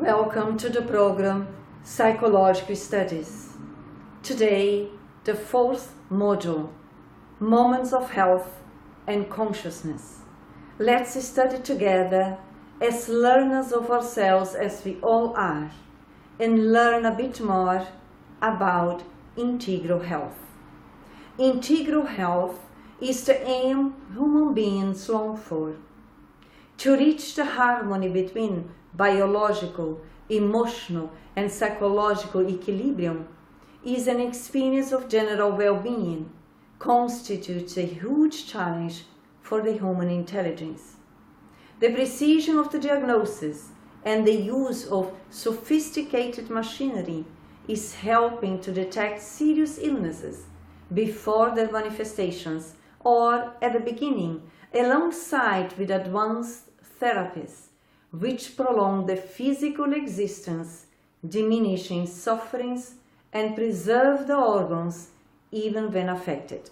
Welcome to the program Psychological Studies. Today, the fourth module, Moments of Health and Consciousness. Let's study together as learners of ourselves as we all are and learn a bit more about integral health. Integral health is the aim human beings long for, to reach the harmony between biological, emotional, and psychological equilibrium is an experience of general well-being, constitutes a huge challenge for the human intelligence. The precision of the diagnosis and the use of sophisticated machinery is helping to detect serious illnesses before their manifestations or at the beginning, alongside with advanced therapies which prolong the physical existence, diminishing sufferings and preserve the organs even when affected.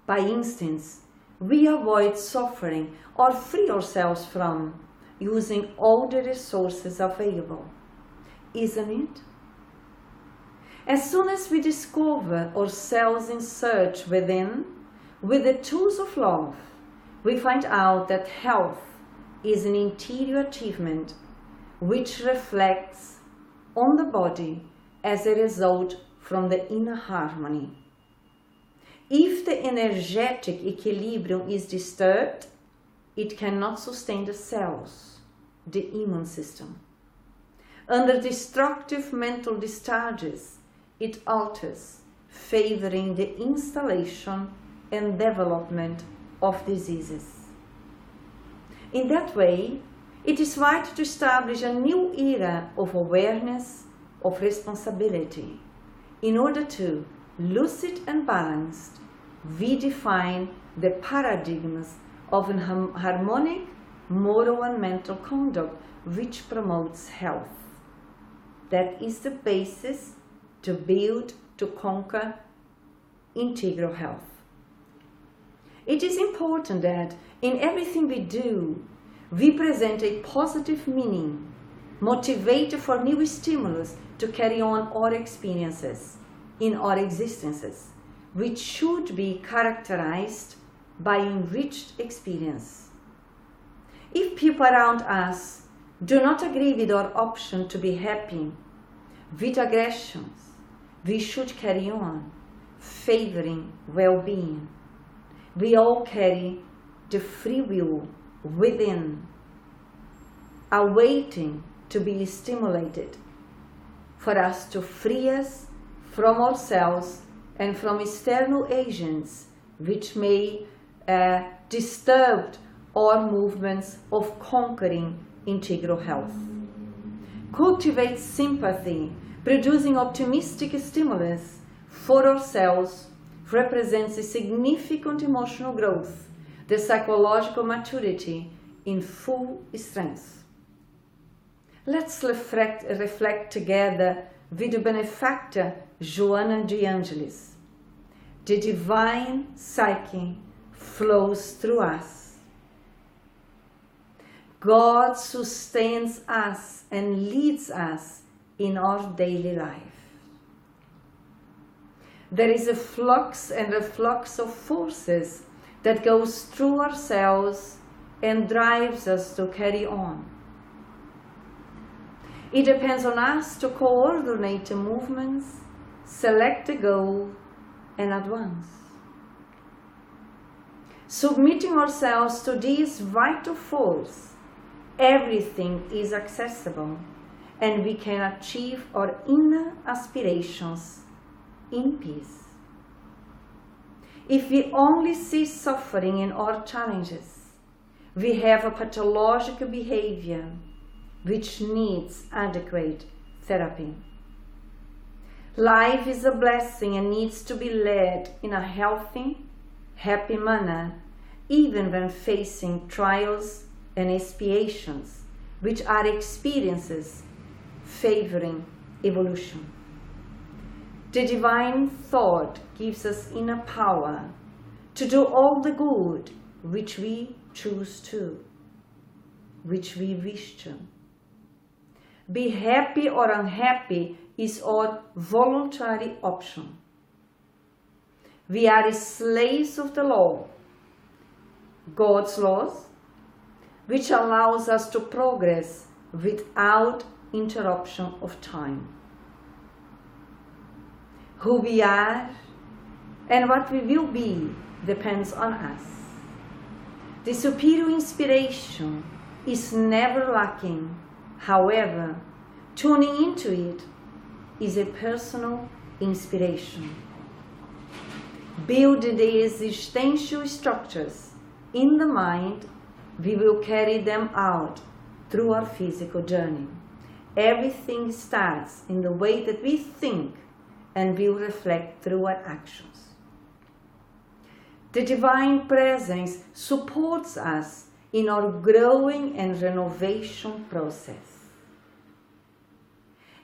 By instance, we avoid suffering or free ourselves from using all the resources available, isn't it? As soon as we discover ourselves in search within, with the tools of love, we find out that health is an interior achievement which reflects on the body as a result from the inner harmony. If the energetic equilibrium is disturbed, it cannot sustain the cells, the immune system. Under destructive mental discharges, it alters, favoring the installation and development of diseases. In that way, it is vital to establish a new era of awareness, of responsibility, in order to, lucid and balanced, redefine the paradigms of an harmonic moral and mental conduct which promotes health. That is the basis to build, to conquer integral health. It is important that in everything we do, we present a positive meaning, motivated for new stimulus to carry on our experiences in our existences, which should be characterized by enriched experience. If people around us do not agree with our option to be happy, with aggressions, we should carry on, favoring well-being. We all carry the free will within, awaiting to be stimulated for us to free us from ourselves and from external agents which may disturb our movements of conquering integral health. Cultivate sympathy, producing optimistic stimulus for ourselves, represents a significant emotional growth, the psychological maturity in full strength. Let's reflect together with the benefactor Joanna de Angelis. The divine psyche flows through us. God sustains us and leads us in our daily life. There is a flux and reflux of forces that goes through ourselves and drives us to carry on. It depends on us to coordinate the movements, select the goal, and advance. Submitting ourselves to this vital force, everything is accessible and we can achieve our inner aspirations in peace. If we only see suffering in our challenges, we have a pathological behavior which needs adequate therapy. Life is a blessing and needs to be led in a healthy, happy manner, even when facing trials and expiations, which are experiences favoring evolution. The divine thought gives us inner power to do all the good which we choose to, which we wish to. Be happy or unhappy is our voluntary option. We are slaves of the law, God's laws, which allows us to progress without interruption of time. Who we are and what we will be depends on us. The superior inspiration is never lacking. However, tuning into it is a personal inspiration. Build the existential structures in the mind, we will carry them out through our physical journey. Everything starts in the way that we think and will reflect through our actions. The Divine Presence supports us in our growing and renovation process.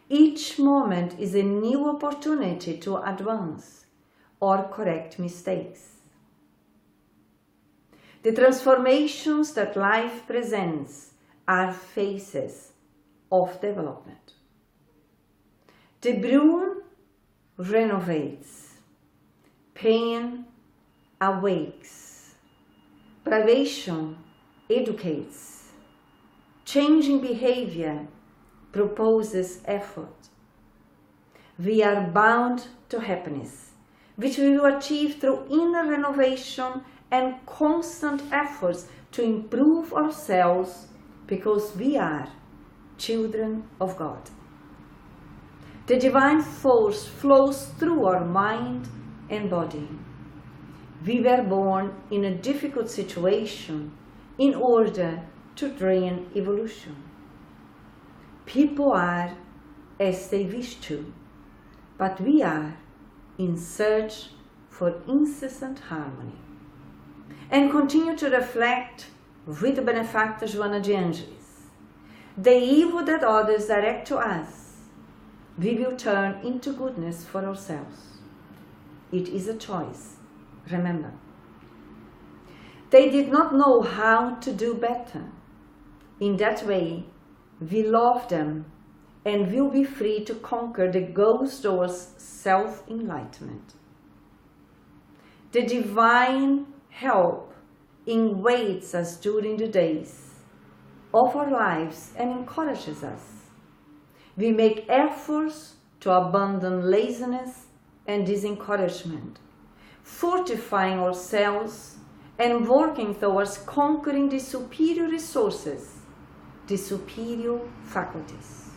Each moment is a new opportunity to advance or correct mistakes. The transformations that life presents are phases of development. The broom renovates, pain awakes, privation educates, changing behavior proposes effort. We are bound to happiness, which we will achieve through inner renovation and constant efforts to improve ourselves, because we are children of God. The divine force flows through our mind and body. We were born in a difficult situation in order to train evolution. People are as they wish to, but we are in search for incessant harmony, and continue to reflect with the benefactor Joana de Angelis. The evil that others direct to us, we will turn into goodness for ourselves. It is a choice, remember. They did not know how to do better. In that way, we love them and will be free to conquer the ghost door's self-enlightenment. The divine help awaits us during the days of our lives and encourages us. We make efforts to abandon laziness and disencouragement, fortifying ourselves and working towards conquering the superior resources, the superior faculties.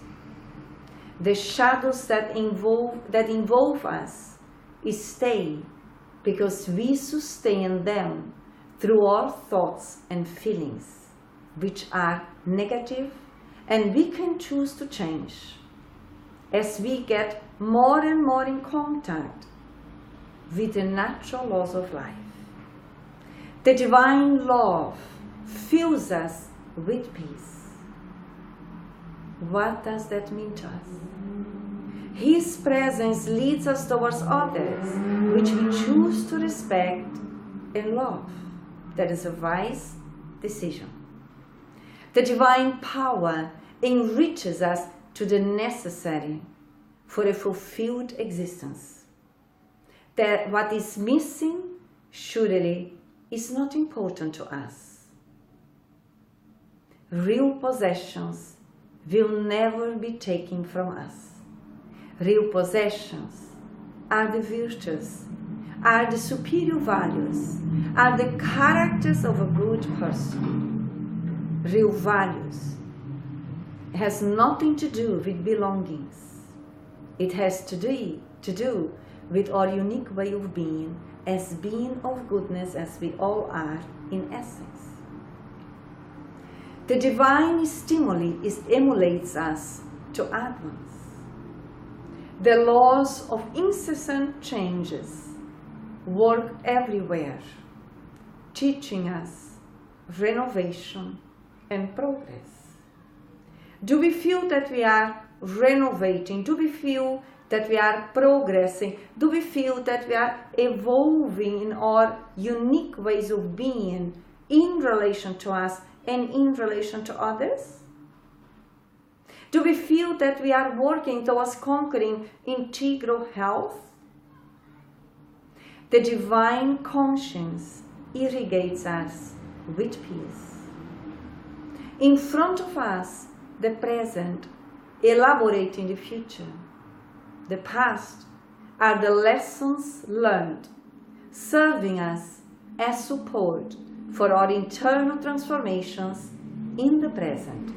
The shadows that involve us stay because we sustain them through our thoughts and feelings, which are negative, and we can choose to change as we get more and more in contact with the natural laws of life. The divine love fills us with peace. What does that mean to us? His presence leads us towards others, which we choose to respect and love. That is a wise decision. The divine power enriches us to the necessary for a fulfilled existence. That what is missing surely is not important to us. Real possessions will never be taken from us. Real possessions are the virtues, are the superior values, are the characters of a good person. Real values has nothing to do with belongings. It has to do with our unique way of being, as being of goodness as we all are in essence. The divine stimuli emulates us to advance. The laws of incessant changes work everywhere, teaching us renovation and progress. Do we feel that we are renovating? Do we feel that we are progressing? Do we feel that we are evolving in our unique ways of being in relation to us and in relation to others? Do we feel that we are working towards conquering integral health? The divine conscience irrigates us with peace. In front of us, the present, elaborating the future. The past are the lessons learned, serving us as support for our internal transformations in the present.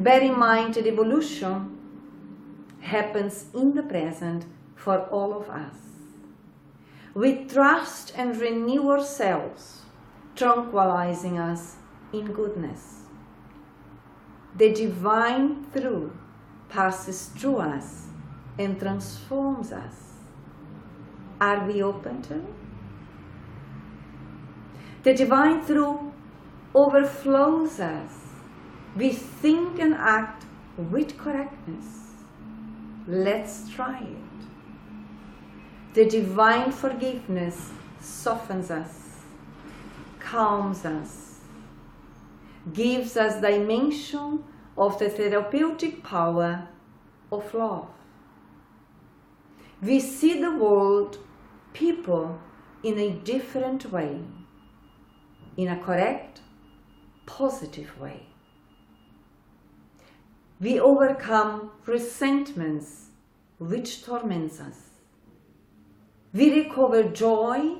Bear in mind that evolution happens in the present for all of us. We trust and renew ourselves, tranquilizing us in goodness. The divine truth passes through us and transforms us. Are we open to it? The divine truth overflows us. We think and act with correctness. Let's try it. The divine forgiveness softens us, calms us, gives us dimension of the therapeutic power of love. We see the world, people, in a different way, in a correct, positive way. We overcome resentments which torments us. We recover joy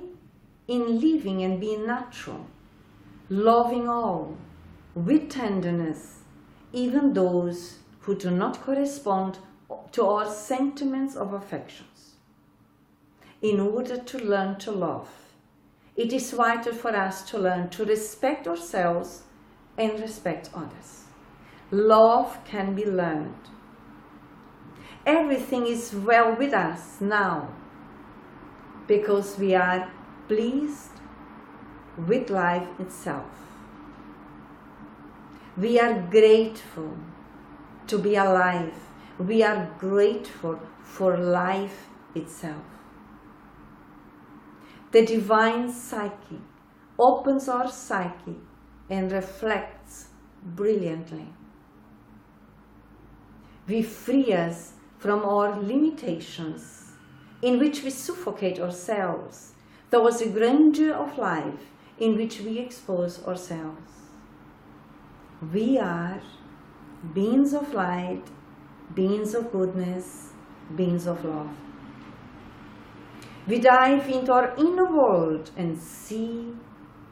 in living and being natural, loving all with tenderness, even those who do not correspond to our sentiments of affections. In order to learn to love, it is vital for us to learn to respect ourselves and respect others. Love can be learned. Everything is well with us now because we are pleased with life itself. We are grateful to be alive. We are grateful for life itself. The divine psyche opens our psyche and reflects brilliantly. We free us from our limitations in which we suffocate ourselves towards the grandeur of life in which we expose ourselves. We are beings of light, beings of goodness, beings of love. We dive into our inner world and see,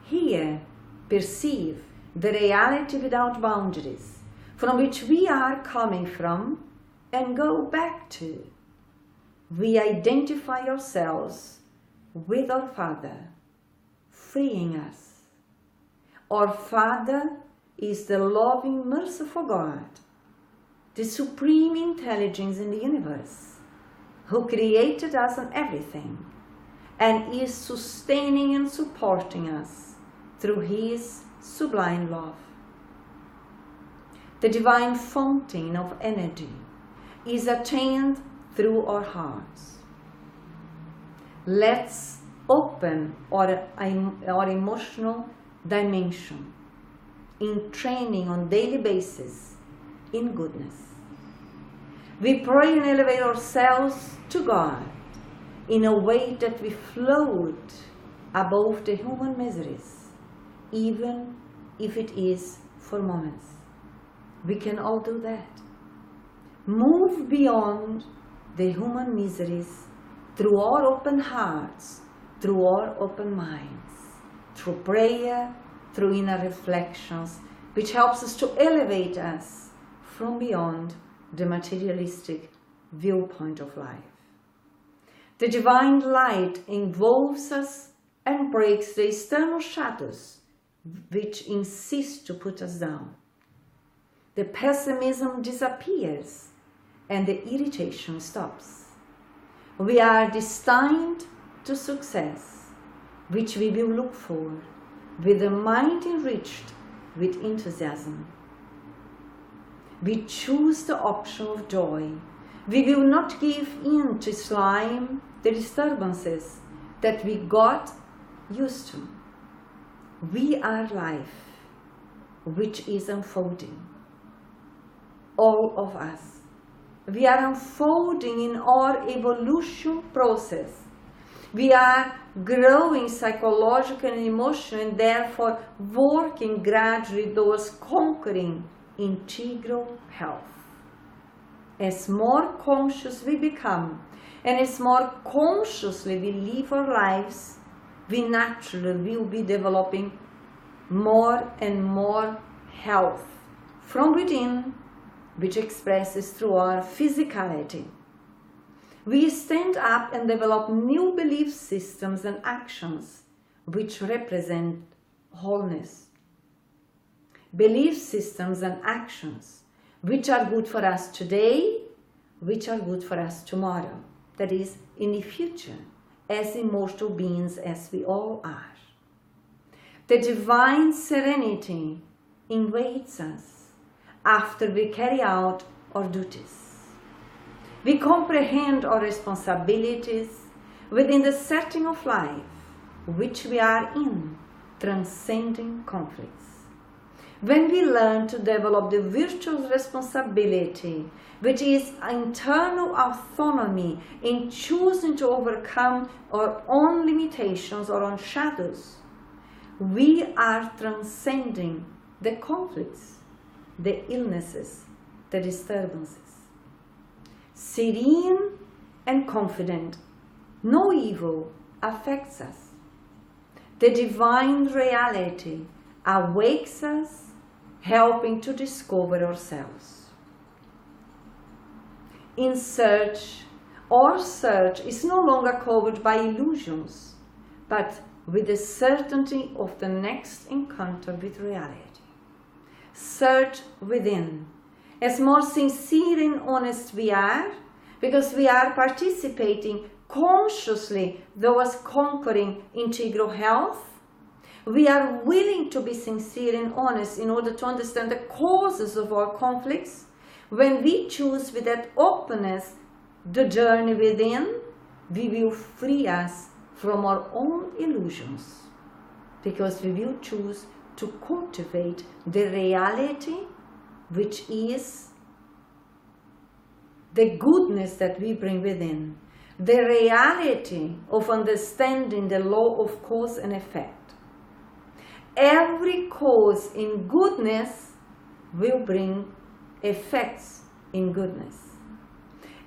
hear, perceive the reality without boundaries, from which we are coming from and go back to. We identify ourselves with our Father, freeing us. Our Father is the loving, merciful God, the supreme intelligence in the universe, who created us and everything, and is sustaining and supporting us through His sublime love. The divine fountain of energy is attained through our hearts. Let's open our emotional dimension in training on daily basis in goodness. We pray and elevate ourselves to God in a way that we float above the human miseries, even if it is for moments. We can all do that. Move beyond the human miseries through our open hearts, through our open minds, through prayer, through inner reflections, which helps us to elevate us from beyond the materialistic viewpoint of life. The divine light involves us and breaks the external shadows which insist to put us down. The pessimism disappears and the irritation stops. We are destined to success, which we will look for with a mind enriched with enthusiasm. We choose the option of joy. We will not give in to slime the disturbances that we got used to. We are life, which is unfolding. all of us. We are unfolding in our evolution process. We are growing psychologically and emotionally, and therefore working gradually towards conquering integral health. As more conscious we become, and as more consciously we live our lives, we naturally will be developing more and more health from within, which expresses through our physicality. We stand up and develop new belief systems and actions which represent wholeness. Belief systems and actions which are good for us today, which are good for us tomorrow, that is, in the future, as immortal beings as we all are. The divine serenity awaits us after we carry out our duties. We comprehend our responsibilities within the setting of life which we are in, transcending conflicts. When we learn to develop the virtuous responsibility, which is internal autonomy in choosing to overcome our own limitations or own shadows, we are transcending the conflicts, the illnesses, the disturbances. Serene and confident, no evil affects us. The divine reality awakes us, helping to discover ourselves. Our search is no longer covered by illusions, but with the certainty of the next encounter with reality. Search within. As more sincere and honest we are, because we are participating consciously towards conquering integral health, we are willing to be sincere and honest in order to understand the causes of our conflicts. When we choose with that openness the journey within, we will free us from our own illusions, because we will choose to cultivate the reality which is the goodness that we bring within, the reality of understanding the law of cause and effect. Every cause in goodness will bring effects in goodness.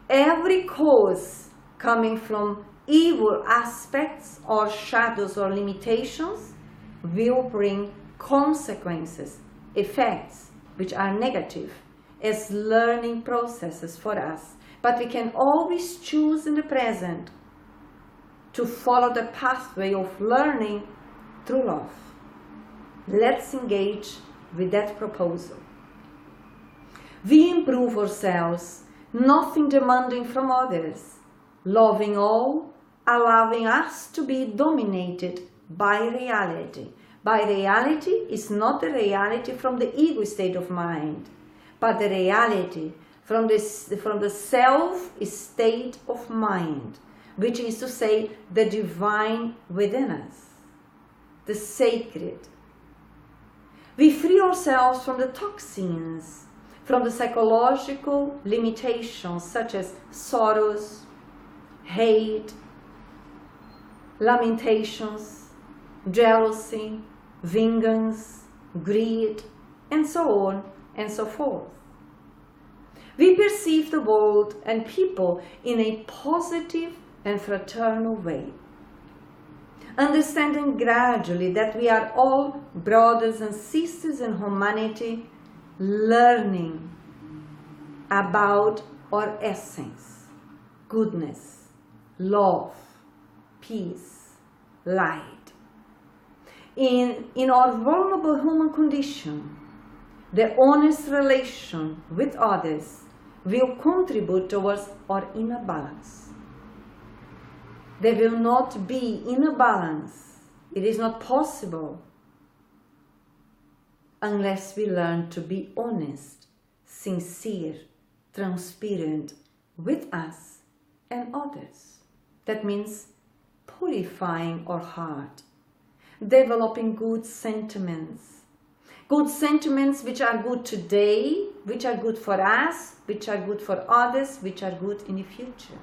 Every cause coming from evil aspects or shadows or limitations will bring consequences, effects, which are negative, as learning processes for us. But we can always choose in the present to follow the pathway of learning through love. Let's engage with that proposal. We improve ourselves, nothing demanding from others, loving all, allowing us to be dominated by reality. By reality is not the reality from the ego state of mind, but the reality from the self state of mind, which is to say the divine within us, the sacred. We free ourselves from the toxins, from the psychological limitations such as sorrows, hate, lamentations, jealousy, vengeance, greed, and so on and so forth. We perceive the world and people in a positive and fraternal way, understanding gradually that we are all brothers and sisters in humanity, learning about our essence, goodness, love, peace, light. In our vulnerable human condition, the honest relation with others will contribute towards our inner balance. There will not be inner balance. It is not possible unless we learn to be honest, sincere, transparent with us and others. That means purifying our heart, developing good sentiments, Good sentiments which are good today, which are good for us, which are good for others, which are good in the future.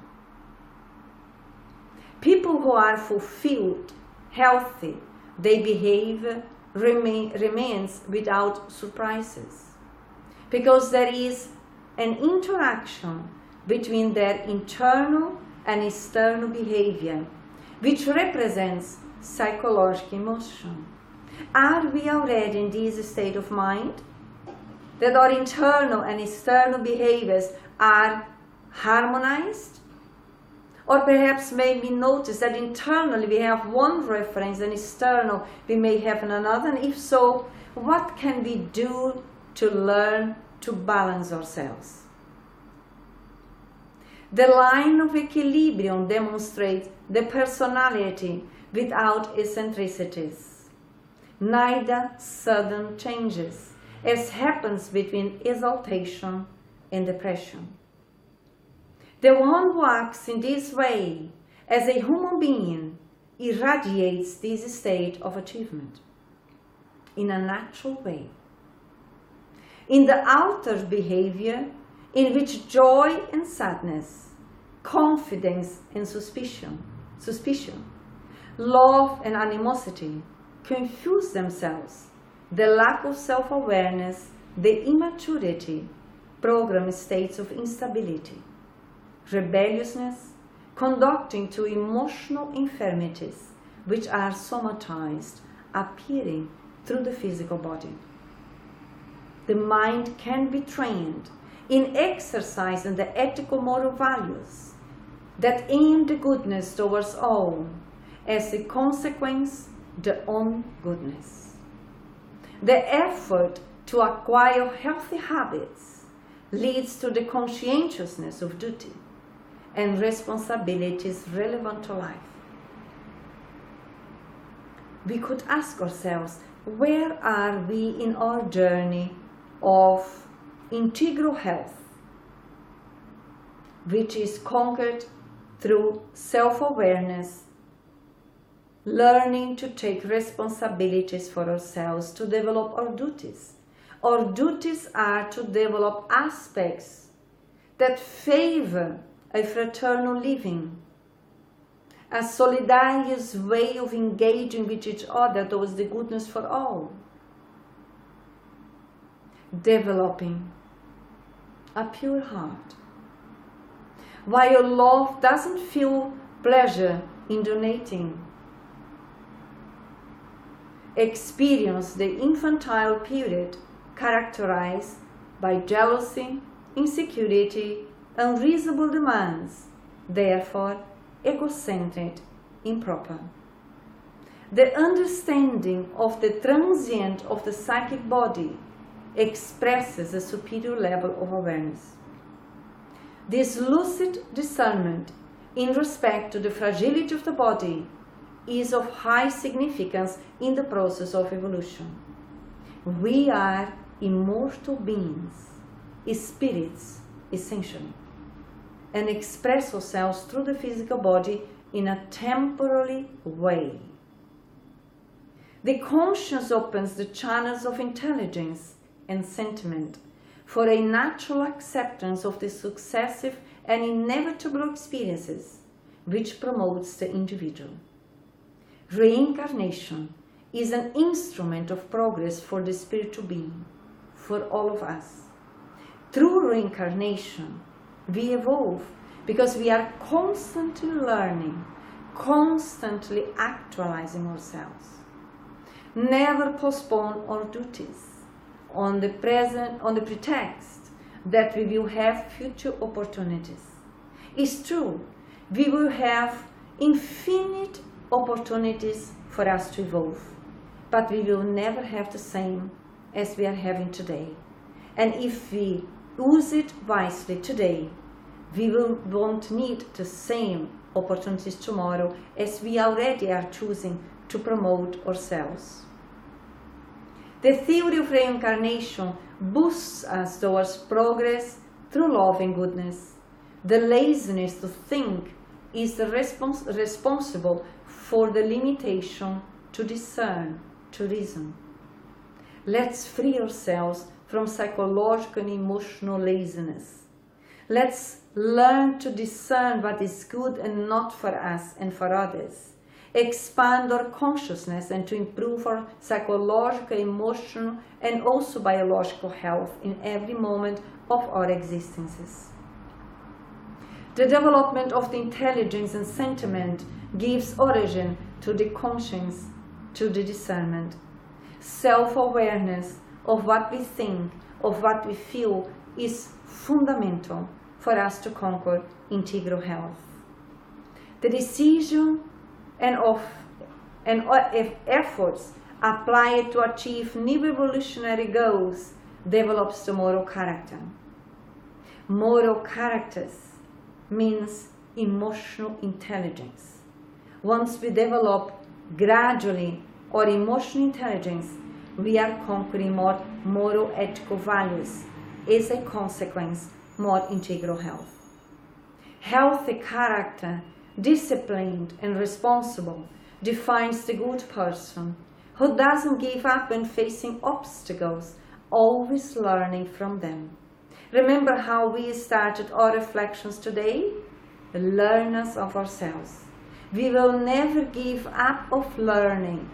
People who are fulfilled, healthy, their behavior remains without surprises, because there is an interaction between their internal and external behavior, which represents psychological emotion. Are we already in this state of mind? That our internal and external behaviors are harmonized? Or perhaps maybe notice that internally we have one reference and external we may have another, and if so, what can we do to learn to balance ourselves? The line of equilibrium demonstrates the personality without eccentricities, neither sudden changes, as happens between exaltation and depression. The one who acts in this way as a human being irradiates this state of achievement in a natural way. In the outer behavior, in which joy and sadness, confidence and suspicion, love and animosity confuse themselves, the lack of self-awareness, the immaturity, program states of instability, rebelliousness, conducting to emotional infirmities, which are somatized, appearing through the physical body. The mind can be trained in exercising the ethical moral values that aim the goodness towards all, as a consequence, the own goodness. The effort to acquire healthy habits leads to the conscientiousness of duty and responsibilities relevant to life. We could ask ourselves, where are we in our journey of integral health, which is conquered through self-awareness, learning to take responsibilities for ourselves, to develop our duties. Our duties are to develop aspects that favor a fraternal living, a solidarious way of engaging with each other towards the goodness for all, developing a pure heart. While love doesn't feel pleasure in donating, experience the infantile period characterized by jealousy, insecurity, unreasonable demands, therefore egocentric, improper. The understanding of the transient of the psychic body expresses a superior level of awareness. This lucid discernment in respect to the fragility of the body is of high significance in the process of evolution. We are immortal beings, spirits essentially, and express ourselves through the physical body in a temporary way. The conscience opens the channels of intelligence and sentiment for a natural acceptance of the successive and inevitable experiences which promotes the individual. Reincarnation is an instrument of progress for the spiritual being, for all of us. Through reincarnation, we evolve because we are constantly learning, constantly actualizing ourselves. Never postpone our duties on the pretext that we will have future opportunities. It's true, we will have infinite opportunities for us to evolve, but we will never have the same as we are having today. And if we use it wisely today, we won't need the same opportunities tomorrow as we already are choosing to promote ourselves. The theory of reincarnation boosts us towards progress through love and goodness. The laziness to think is the responsible for the limitation to discern, to reason. Let's free ourselves from psychological and emotional laziness. Let's learn to discern what is good and not for us and for others. Expand our consciousness and to improve our psychological, emotional, and also biological health in every moment of our existences. The development of the intelligence and sentiment gives origin to the conscience, to the discernment. Self-awareness of what we think, of what we feel, is fundamental for us to conquer integral health. The decision and efforts applied to achieve new evolutionary goals develops the moral character. Moral characters means emotional intelligence. Once we develop gradually our emotional intelligence, we are conquering more moral ethical values, as a consequence, more integral health. Healthy character, disciplined and responsible, defines the good person who doesn't give up when facing obstacles, always learning from them. Remember how we started our reflections today? Learners of ourselves. We will never give up of learning,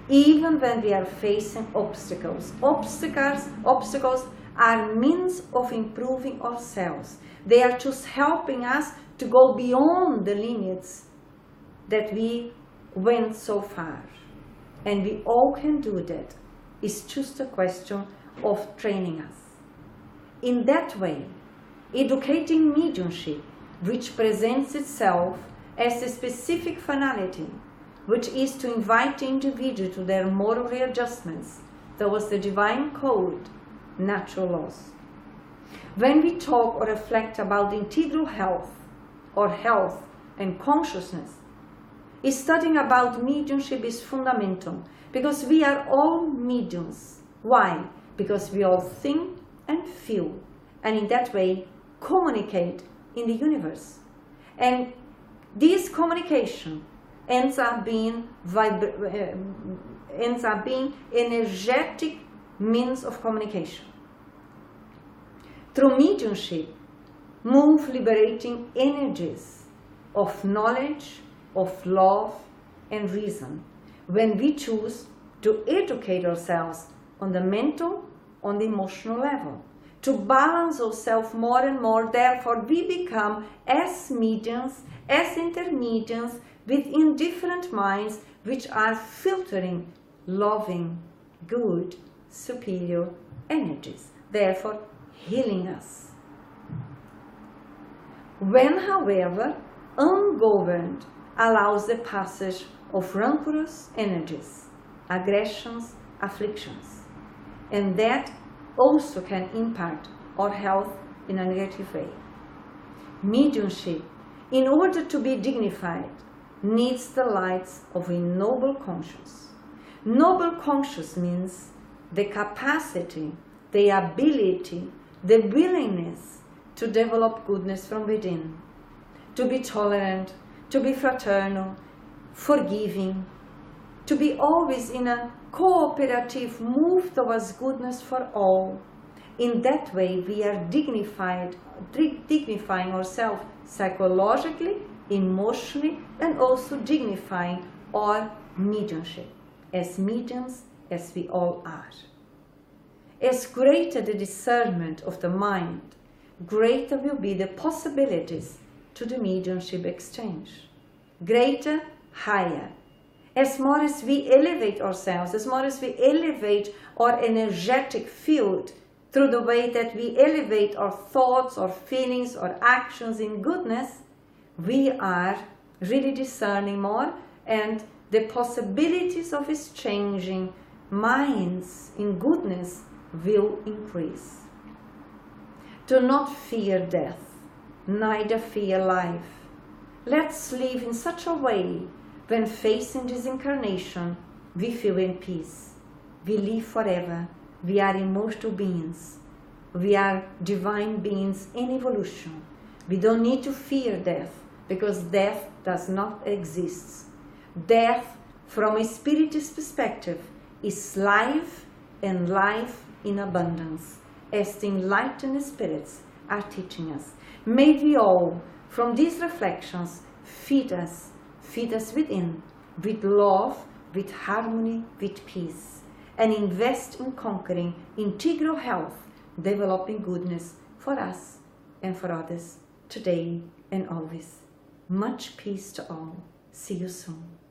even when we are facing obstacles. Obstacles are means of improving ourselves. They are just helping us to go beyond the limits that we went so far. And we all can do that. It's just a question of training us. In that way, educating mediumship, which presents itself as a specific finality, which is to invite the individual to their moral readjustments towards the divine code, natural laws. When we talk or reflect about integral health, or health and consciousness, studying about mediumship is fundamental, because we are all mediums. Why? Because we all think and feel, and in that way communicate in the universe. And this communication ends up being energetic means of communication. Through mediumship, move liberating energies of knowledge, of love and reason, when we choose to educate ourselves on the mental, on the emotional level, to balance ourselves more and more. Therefore, we become as mediums, as intermediates within different minds, which are filtering loving, good, superior energies, therefore healing us. When, however, ungoverned allows the passage of rancorous energies, aggressions, afflictions, and that also can impact our health in a negative way. Mediumship, in order to be dignified, needs the lights of a noble conscience. Noble conscience means the capacity, the ability, the willingness to develop goodness from within, to be tolerant, to be fraternal, forgiving, to be always in a cooperative move towards goodness for all. In that way, we are dignifying ourselves psychologically, emotionally, and also dignifying our mediumship, as mediums as we all are. As greater the discernment of the mind, greater will be the possibilities to the mediumship exchange. Greater, higher. As more as we elevate ourselves, as more as we elevate our energetic field through the way that we elevate our thoughts, our feelings, our actions in goodness, we are really discerning more, and the possibilities of exchanging minds in goodness will increase. Do not fear death, neither fear life. Let's live in such a way when facing this incarnation, we feel in peace. We live forever. We are immortal beings. We are divine beings in evolution. We don't need to fear death, because death does not exist. Death, from a spiritist perspective, is life and life in abundance, as the enlightened spirits are teaching us. May we all, from these reflections, feed us within, with love, with harmony, with peace, and invest in conquering integral health, developing goodness for us and for others, today and always. Much peace to all. See you soon.